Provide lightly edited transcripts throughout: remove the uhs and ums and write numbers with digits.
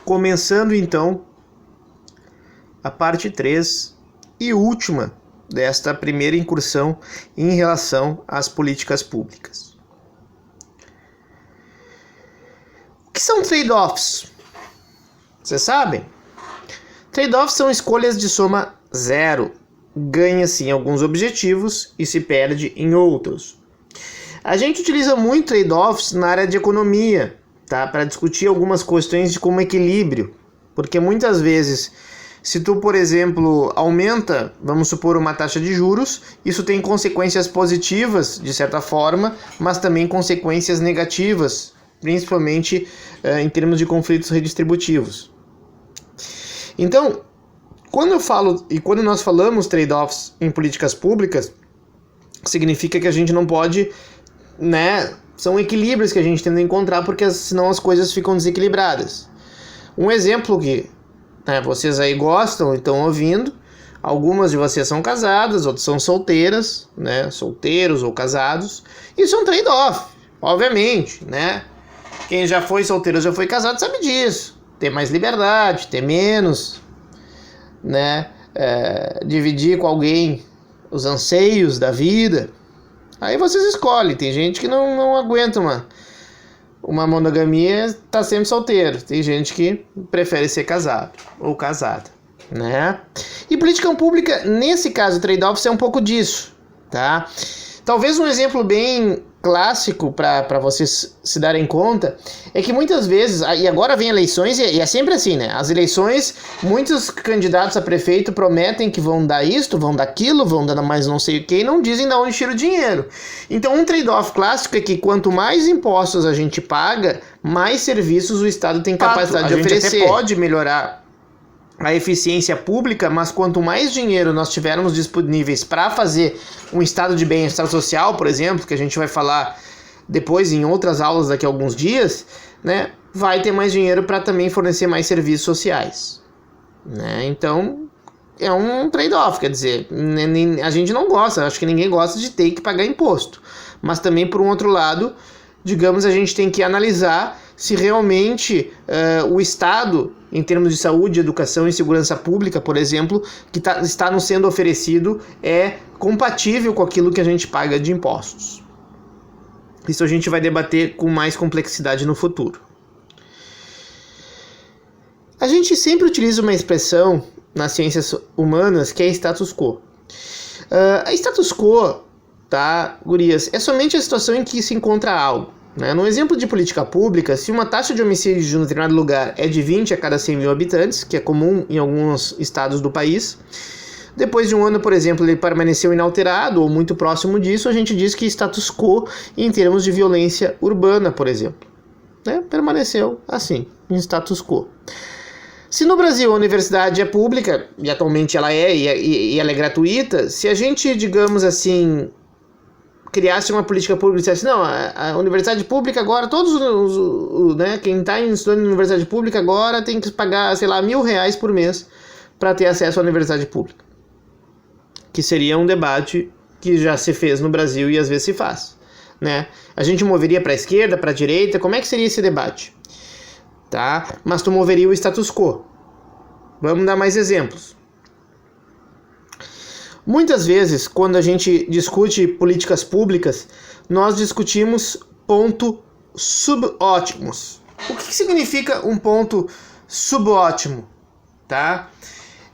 começando então a parte 3 e última desta primeira incursão em relação às políticas públicas. O que são trade-offs? Vocês sabem? Trade-offs são escolhas de soma zero. Ganha-se em alguns objetivos e se perde em outros. A gente utiliza muito trade-offs na área de economia, tá? Para discutir algumas questões de como equilíbrio. Porque muitas vezes, se tu, por exemplo, aumenta, vamos supor, uma taxa de juros, isso tem consequências positivas, de certa forma, mas também consequências negativas, principalmente em termos de conflitos redistributivos. Então, quando nós falamos trade-offs em políticas públicas, significa que a gente não pode, são equilíbrios que a gente tenta encontrar, porque senão as coisas ficam desequilibradas. Um exemplo que vocês aí gostam e estão ouvindo, algumas de vocês são casadas, outras são solteiras, solteiros ou casados. Isso é um trade-off, obviamente, Quem já foi solteiro ou já foi casado sabe disso. Ter mais liberdade, ter menos, dividir com alguém os anseios da vida. Aí vocês escolhem. Tem gente que não aguenta uma monogamia, tá sempre solteiro. Tem gente que prefere ser casado ou casada, E política pública, nesse caso, trade-offs é um pouco disso, tá? Talvez um exemplo bem clássico para vocês se darem conta é que muitas vezes, e agora vem eleições e é sempre assim, As eleições, muitos candidatos a prefeito prometem que vão dar isto, vão dar aquilo, vão dar mais não sei o que e não dizem de onde tira o dinheiro. Então um trade-off clássico é que quanto mais impostos a gente paga, mais serviços o Estado tem capacidade de oferecer. A gente até pode melhorar a eficiência pública, mas quanto mais dinheiro nós tivermos disponíveis para fazer um estado de bem-estar social, por exemplo, que a gente vai falar depois em outras aulas daqui a alguns dias, vai ter mais dinheiro para também fornecer mais serviços sociais, Então, é um trade-off, quer dizer, a gente não gosta, acho que ninguém gosta de ter que pagar imposto, mas também, por um outro lado, digamos, a gente tem que analisar se realmente o Estado, em termos de saúde, educação e segurança pública, por exemplo, que está nos sendo oferecido, é compatível com aquilo que a gente paga de impostos. Isso a gente vai debater com mais complexidade no futuro. A gente sempre utiliza uma expressão nas ciências humanas que é status quo. A status quo, gurias, é somente a situação em que se encontra algo. No exemplo de política pública, se uma taxa de homicídio de um determinado lugar é de 20 a cada 100 mil habitantes, que é comum em alguns estados do país, depois de um ano, por exemplo, ele permaneceu inalterado ou muito próximo disso, a gente diz que status quo em termos de violência urbana, por exemplo. Permaneceu assim, em status quo. Se no Brasil a universidade é pública, e atualmente ela é, e ela é gratuita, se a gente, digamos assim, criasse uma política pública e dissesse, não, a universidade pública agora, quem está estudando em universidade pública agora tem que pagar, R$1.000 por mês para ter acesso à universidade pública. Que seria um debate que já se fez no Brasil e às vezes se faz, A gente moveria para a esquerda, para a direita, como é que seria esse debate? Mas tu moveria o status quo. Vamos dar mais exemplos. Muitas vezes, quando a gente discute políticas públicas, nós discutimos pontos subótimos. O que significa um ponto subótimo?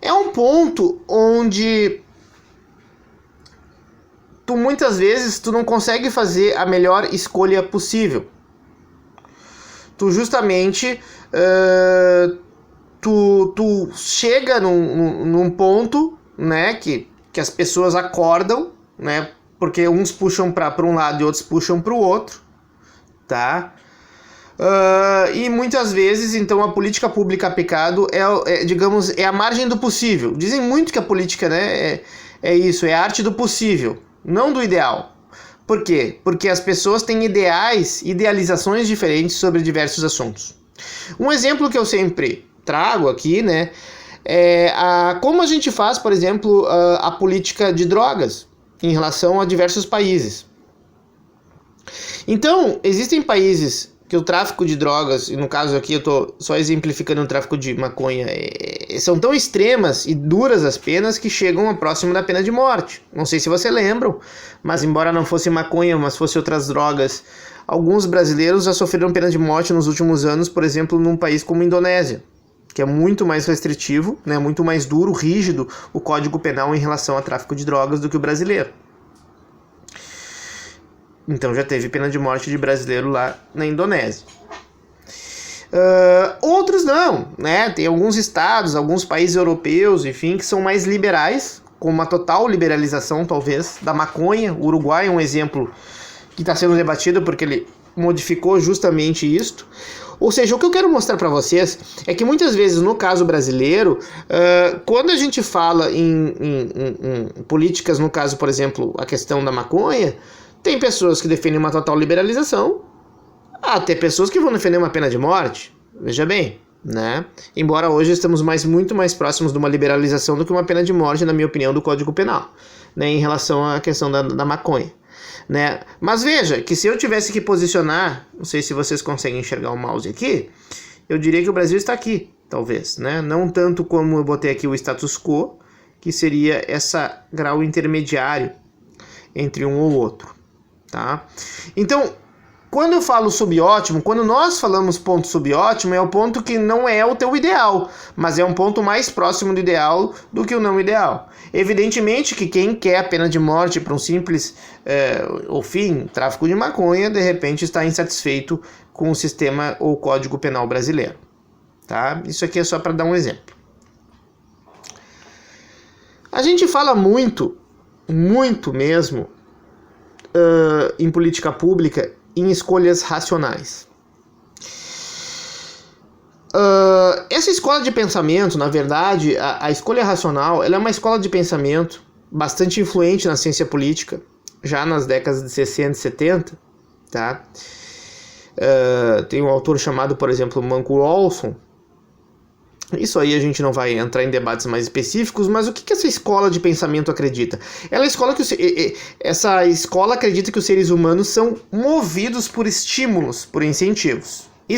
É um ponto onde muitas vezes tu não consegue fazer a melhor escolha possível. Tu justamente tu chega num ponto, que as pessoas acordam, porque uns puxam para um lado e outros puxam para o outro, e muitas vezes, então, a política pública aplicada é a margem do possível. Dizem muito que a política, é isso, é a arte do possível, não do ideal. Por quê? Porque as pessoas têm idealizações diferentes sobre diversos assuntos. Um exemplo que eu sempre trago aqui, como a gente faz, por exemplo, a política de drogas em relação a diversos países. Então, existem países que o tráfico de drogas, e no caso aqui eu estou só exemplificando o tráfico de maconha, são tão extremas e duras as penas que chegam a próximo da pena de morte. Não sei se vocês lembram, mas embora não fosse maconha, mas fosse outras drogas, alguns brasileiros já sofreram pena de morte nos últimos anos, por exemplo, num país como a Indonésia, que é muito mais restritivo, né, muito mais duro, rígido o Código Penal em relação a tráfico de drogas do que o brasileiro. Então já teve pena de morte de brasileiro lá na Indonésia. Outros não, né? Tem alguns estados, alguns países europeus, enfim, que são mais liberais, com uma total liberalização, talvez, da maconha. O Uruguai é um exemplo que está sendo debatido porque ele modificou justamente isto. Ou seja, o que eu quero mostrar para vocês é que muitas vezes, no caso brasileiro, quando a gente fala em políticas, no caso, por exemplo, a questão da maconha, tem pessoas que defendem uma total liberalização, até pessoas que vão defender uma pena de morte. Veja bem, né? Embora hoje estamos muito mais próximos de uma liberalização do que uma pena de morte, na minha opinião, do Código Penal, né, em relação à questão da maconha, né? Mas veja que se eu tivesse que posicionar, não sei se vocês conseguem enxergar o mouse aqui, eu diria que o Brasil está aqui, talvez, né? Não tanto como eu botei aqui o status quo, que seria esse grau intermediário entre um ou outro. Tá? Então, quando eu falo subótimo, quando nós falamos ponto subótimo, é o ponto que não é o teu ideal, mas é um ponto mais próximo do ideal do que o não ideal. Evidentemente que quem quer a pena de morte para um simples, ou fim, tráfico de maconha, de repente está insatisfeito com o sistema ou Código Penal brasileiro. Tá? Isso aqui é só para dar um exemplo. A gente fala muito mesmo, em política pública, em escolhas racionais. Essa escola de pensamento, na verdade, a escolha racional, ela é uma escola de pensamento bastante influente na ciência política, já nas décadas de 60 e 70, tá? Tem um autor chamado, por exemplo, Manco Olson. Isso aí a gente não vai entrar em debates mais específicos, mas o que essa escola de pensamento acredita? Essa escola acredita que os seres humanos são movidos por estímulos, por incentivos. E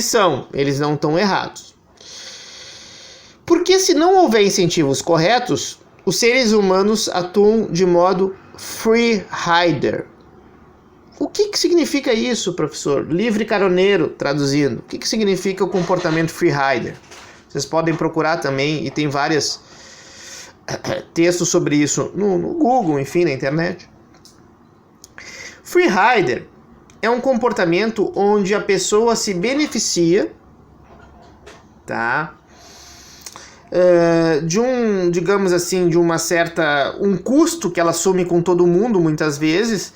eles não estão errados. Porque se não houver incentivos corretos, os seres humanos atuam de modo free rider. O que significa isso, professor? Livre caroneiro, traduzindo. O que significa o comportamento free rider? Vocês podem procurar também, e tem vários textos sobre isso no Google, enfim, na internet. Free rider é um comportamento onde a pessoa se beneficia, tá? Digamos assim, de um custo que ela assume com todo mundo, muitas vezes,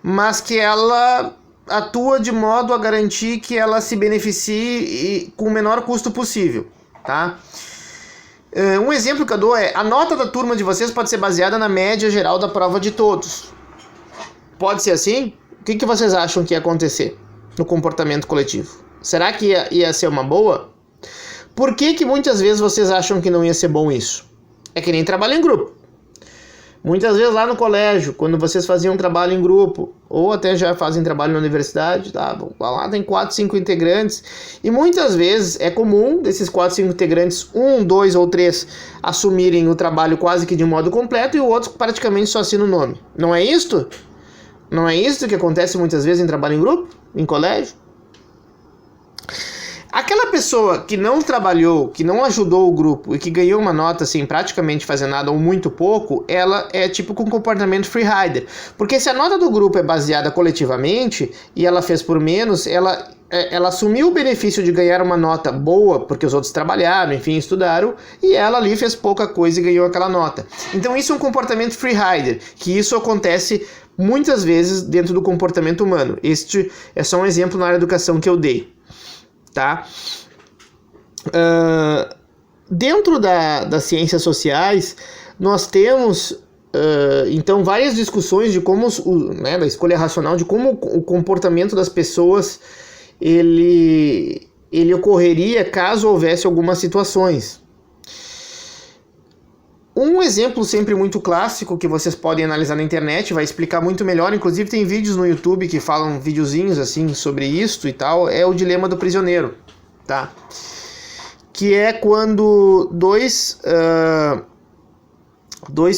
mas que ela atua de modo a garantir que ela se beneficie com o menor custo possível. Tá? Um exemplo que eu dou é: a nota da turma de vocês pode ser baseada na média geral da prova de todos. Pode ser assim? O que vocês acham que ia acontecer no comportamento coletivo? Será que ia ser uma boa? Por que muitas vezes vocês acham que não ia ser bom isso? É que nem trabalho em grupo. Muitas vezes lá no colégio, quando vocês faziam trabalho em grupo, ou até já fazem trabalho na universidade, tá? Lá tem 4, 5 integrantes, e muitas vezes é comum desses 4, 5 integrantes, 1, 2 ou 3 assumirem o trabalho quase que de modo completo e o outro praticamente só assina o nome. Não é isto? Não é isso que acontece muitas vezes em trabalho em grupo, em colégio? Aquela pessoa que não trabalhou, que não ajudou o grupo e que ganhou uma nota sem praticamente fazer nada ou muito pouco, ela é tipo com comportamento free rider. Porque se a nota do grupo é baseada coletivamente e ela fez por menos, ela assumiu o benefício de ganhar uma nota boa, porque os outros trabalharam, enfim, estudaram, e ela ali fez pouca coisa e ganhou aquela nota. Então isso é um comportamento free rider, que isso acontece muitas vezes dentro do comportamento humano. Este é só um exemplo na área da educação que eu dei. Tá? Dentro das ciências sociais, nós temos então várias discussões de como, da escolha racional, de como o comportamento das pessoas ele ocorreria caso houvesse algumas situações. Um exemplo sempre muito clássico que vocês podem analisar na internet, vai explicar muito melhor, inclusive tem vídeos no YouTube que falam videozinhos assim sobre isto e tal, é o dilema do prisioneiro, tá? Que é quando dois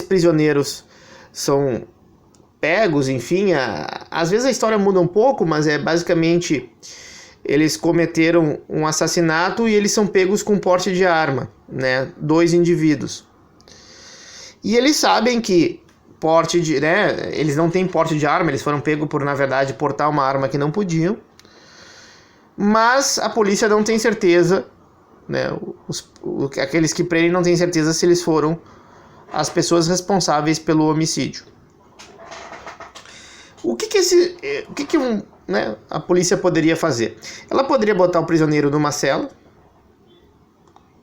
prisioneiros são pegos, enfim, às vezes a história muda um pouco, mas é basicamente eles cometeram um assassinato e eles são pegos com porte de arma, né? 2 indivíduos. E eles sabem que eles não têm porte de arma, eles foram pegos por, na verdade, portar uma arma que não podiam. Mas a polícia não tem certeza, né? Aqueles que prendem não têm certeza se eles foram as pessoas responsáveis pelo homicídio. O que a polícia poderia fazer? Ela poderia botar o prisioneiro numa cela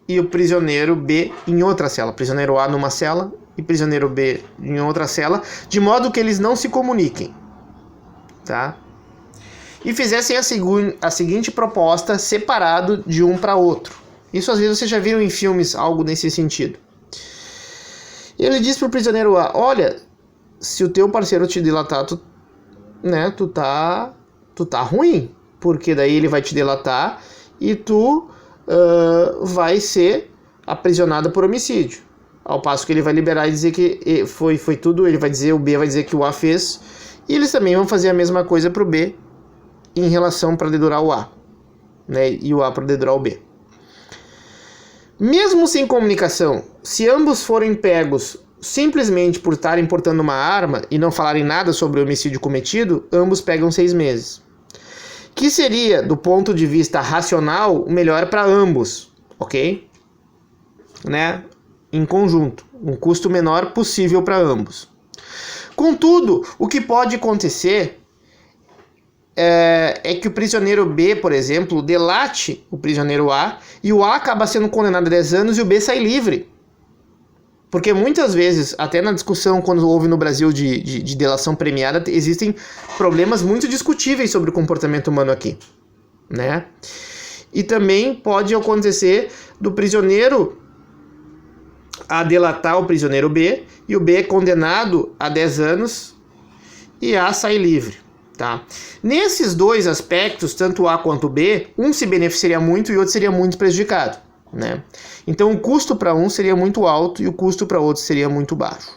e o prisioneiro B em outra cela. Prisioneiro A numa cela e prisioneiro B em outra cela, de modo que eles não se comuniquem, tá? E fizessem a seguinte proposta separado de um para outro. Isso às vezes vocês já viram em filmes algo nesse sentido. Ele diz pro prisioneiro A: olha, se o teu parceiro te delatar, tu tá ruim, porque daí ele vai te delatar e tu vai ser aprisionado por homicídio. Ao passo que ele vai liberar e dizer que foi tudo, o B vai dizer que o A fez, e eles também vão fazer a mesma coisa pro B em relação para dedurar o A, né? E o A para dedurar o B. Mesmo sem comunicação, se ambos forem pegos simplesmente por estarem portando uma arma e não falarem nada sobre o homicídio cometido, ambos pegam 6 meses. Que seria, do ponto de vista racional, o melhor para ambos, ok? Né? Em conjunto, um custo menor possível para ambos. Contudo, o que pode acontecer é que o prisioneiro B, por exemplo, delate o prisioneiro A e o A acaba sendo condenado a 10 anos e o B sai livre. Porque muitas vezes, até na discussão quando houve no Brasil de delação premiada, existem problemas muito discutíveis sobre o comportamento humano aqui, né? E também pode acontecer do prisioneiro a delatar o prisioneiro B e o B é condenado a 10 anos e A sai livre, tá? Nesses dois aspectos, tanto A quanto B, um se beneficiaria muito e o outro seria muito prejudicado, né? Então o custo para um seria muito alto e o custo para outro seria muito baixo.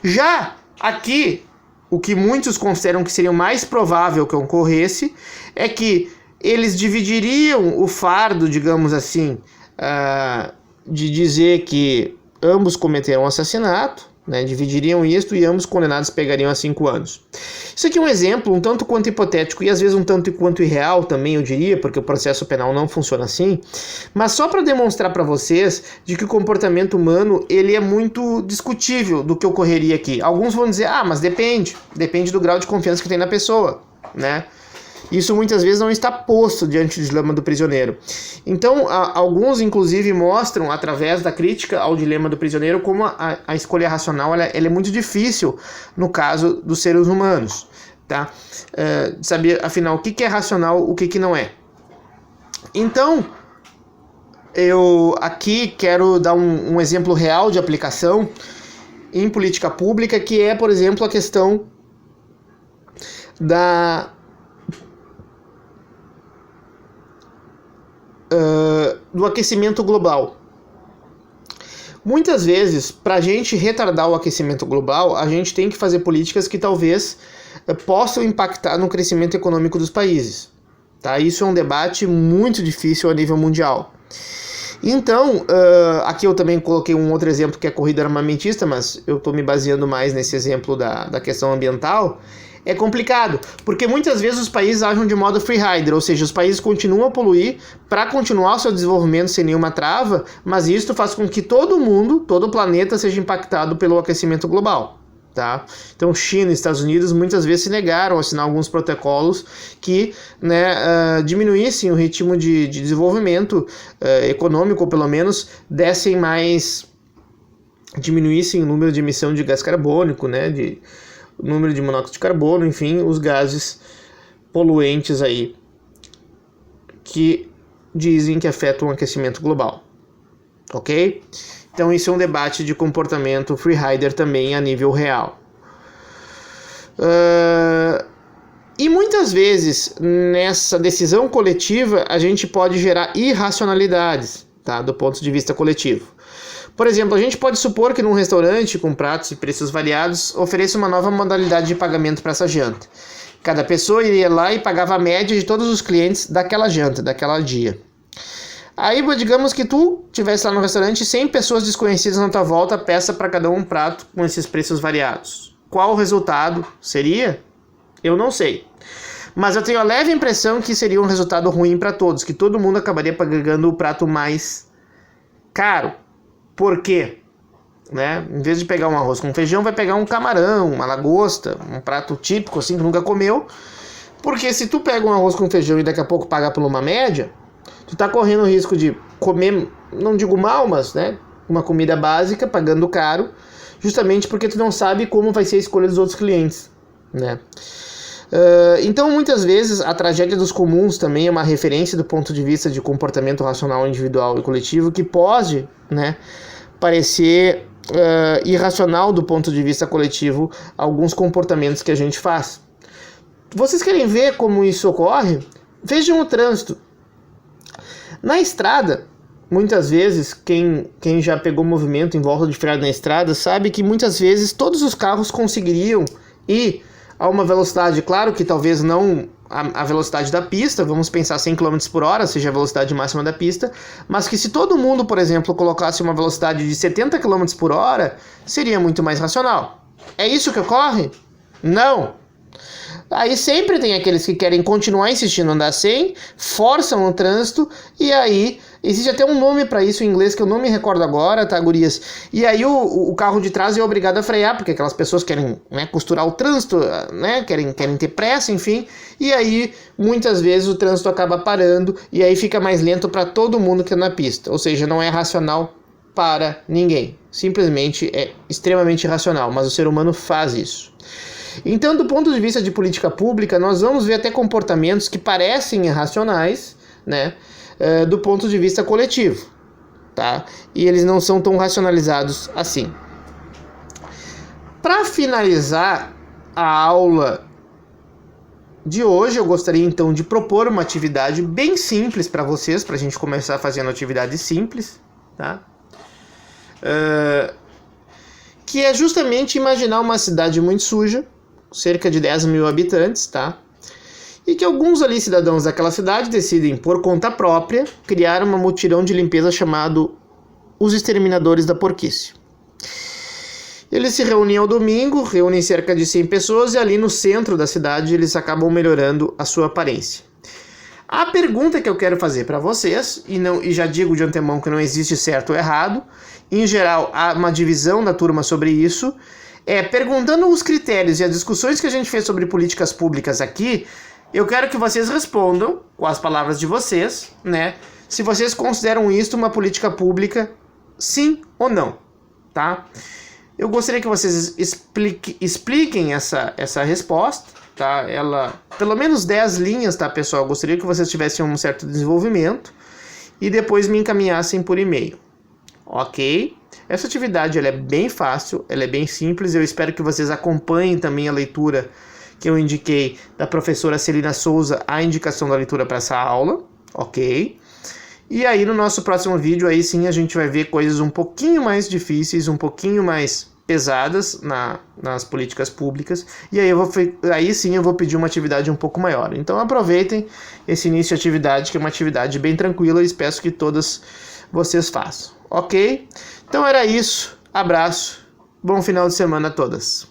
Já aqui, o que muitos consideram que seria o mais provável que ocorresse é que eles dividiriam o fardo, digamos assim, de dizer que ambos cometeram assassinato, né? Dividiriam isso e ambos condenados pegariam a 5 anos. Isso aqui é um exemplo um tanto quanto hipotético e às vezes um tanto quanto irreal também, eu diria, porque o processo penal não funciona assim, mas só para demonstrar para vocês de que o comportamento humano ele é muito discutível do que ocorreria aqui. Alguns vão dizer, mas depende do grau de confiança que tem na pessoa, né? Isso muitas vezes não está posto diante do dilema do prisioneiro. Então, alguns inclusive mostram, através da crítica ao dilema do prisioneiro, como a escolha racional ela é muito difícil no caso dos seres humanos, tá? Saber, afinal, o que é racional, o que não é. Então, eu aqui quero dar um exemplo real de aplicação em política pública, que é, por exemplo, a questão do aquecimento global. Muitas vezes, para a gente retardar o aquecimento global, a gente tem que fazer políticas que talvez possam impactar no crescimento econômico dos países, tá? Isso é um debate muito difícil a nível mundial. Então, aqui eu também coloquei um outro exemplo que é a corrida armamentista, mas eu estou me baseando mais nesse exemplo da questão ambiental. É complicado, porque muitas vezes os países agem de modo free rider, ou seja, os países continuam a poluir para continuar o seu desenvolvimento sem nenhuma trava, mas isso faz com que todo o planeta seja impactado pelo aquecimento global, tá? Então China e Estados Unidos muitas vezes se negaram a assinar alguns protocolos que, né, diminuíssem o ritmo de desenvolvimento econômico, ou pelo menos diminuíssem o número de emissão de gás carbônico, né, o número de monóxido de carbono, enfim, os gases poluentes aí que dizem que afetam o aquecimento global, ok? Então isso é um debate de comportamento free rider também a nível real. E muitas vezes nessa decisão coletiva a gente pode gerar irracionalidades, tá, do ponto de vista coletivo. Por exemplo, a gente pode supor que num restaurante com pratos e preços variados ofereça uma nova modalidade de pagamento para essa janta. Cada pessoa iria lá e pagava a média de todos os clientes daquela janta, daquela dia. Aí, digamos que tu estivesse lá no restaurante e 100 pessoas desconhecidas na tua volta, peça para cada um prato com esses preços variados. Qual o resultado seria? Eu não sei. Mas eu tenho a leve impressão que seria um resultado ruim para todos, que todo mundo acabaria pagando o prato mais caro. Por quê? Né? Em vez de pegar um arroz com feijão, vai pegar um camarão, uma lagosta, um prato típico assim que nunca comeu. Porque se tu pega um arroz com feijão e daqui a pouco paga por uma média, tu tá correndo o risco de comer, não digo mal, mas né, uma comida básica, pagando caro, justamente porque tu não sabe como vai ser a escolha dos outros clientes, né? Então, muitas vezes, a tragédia dos comuns também é uma referência do ponto de vista de comportamento racional individual e coletivo que pode, né, parecer irracional do ponto de vista coletivo alguns comportamentos que a gente faz. Vocês querem ver como isso ocorre? Vejam o trânsito. Na estrada, muitas vezes, quem já pegou movimento em volta de frear na estrada sabe que muitas vezes todos os carros conseguiriam ir a uma velocidade, claro que talvez não a velocidade da pista, vamos pensar 100 km por hora, seja a velocidade máxima da pista, mas que se todo mundo, por exemplo, colocasse uma velocidade de 70 km por hora, seria muito mais racional. É isso que ocorre? Não! Aí sempre tem aqueles que querem continuar insistindo em andar 100, forçam o trânsito, e aí existe até um nome para isso em inglês que eu não me recordo agora, tá, gurias? E aí o carro de trás é obrigado a frear, porque aquelas pessoas querem, né, costurar o trânsito, né, querem ter pressa, enfim, e aí muitas vezes o trânsito acaba parando, e aí fica mais lento para todo mundo que é na pista, ou seja, não é racional para ninguém, simplesmente é extremamente irracional, mas o ser humano faz isso. Então, do ponto de vista de política pública, nós vamos ver até comportamentos que parecem irracionais, né, do ponto de vista coletivo, tá? E eles não são tão racionalizados assim. Para finalizar a aula de hoje, eu gostaria então de propor uma atividade bem simples para vocês, para a gente começar fazendo atividades simples, tá? Que é justamente imaginar uma cidade muito suja, cerca de 10 mil habitantes, tá? E que alguns ali cidadãos daquela cidade decidem, por conta própria, criar uma mutirão de limpeza chamado Os Exterminadores da Porquice. Eles se reúnem ao domingo, reúnem cerca de 100 pessoas e ali no centro da cidade eles acabam melhorando a sua aparência. A pergunta que eu quero fazer para vocês, e já digo de antemão que não existe certo ou errado, em geral há uma divisão da turma sobre isso, perguntando os critérios e as discussões que a gente fez sobre políticas públicas aqui, eu quero que vocês respondam, com as palavras de vocês, né, se vocês consideram isto uma política pública, sim ou não, tá? Eu gostaria que vocês expliquem essa resposta, tá? Ela, pelo menos 10 linhas, tá, pessoal? Eu gostaria que vocês tivessem um certo desenvolvimento e depois me encaminhassem por e-mail, ok? Essa atividade ela é bem fácil, ela é bem simples, eu espero que vocês acompanhem também a leitura que eu indiquei da professora Celina Souza, a indicação da leitura para essa aula, ok? E aí no nosso próximo vídeo, aí sim a gente vai ver coisas um pouquinho mais difíceis, um pouquinho mais pesadas nas políticas públicas, e aí sim eu vou pedir uma atividade um pouco maior. Então aproveitem esse início de atividade, que é uma atividade bem tranquila, e espero que todas vocês façam, ok? Então era isso, abraço, bom final de semana a todas.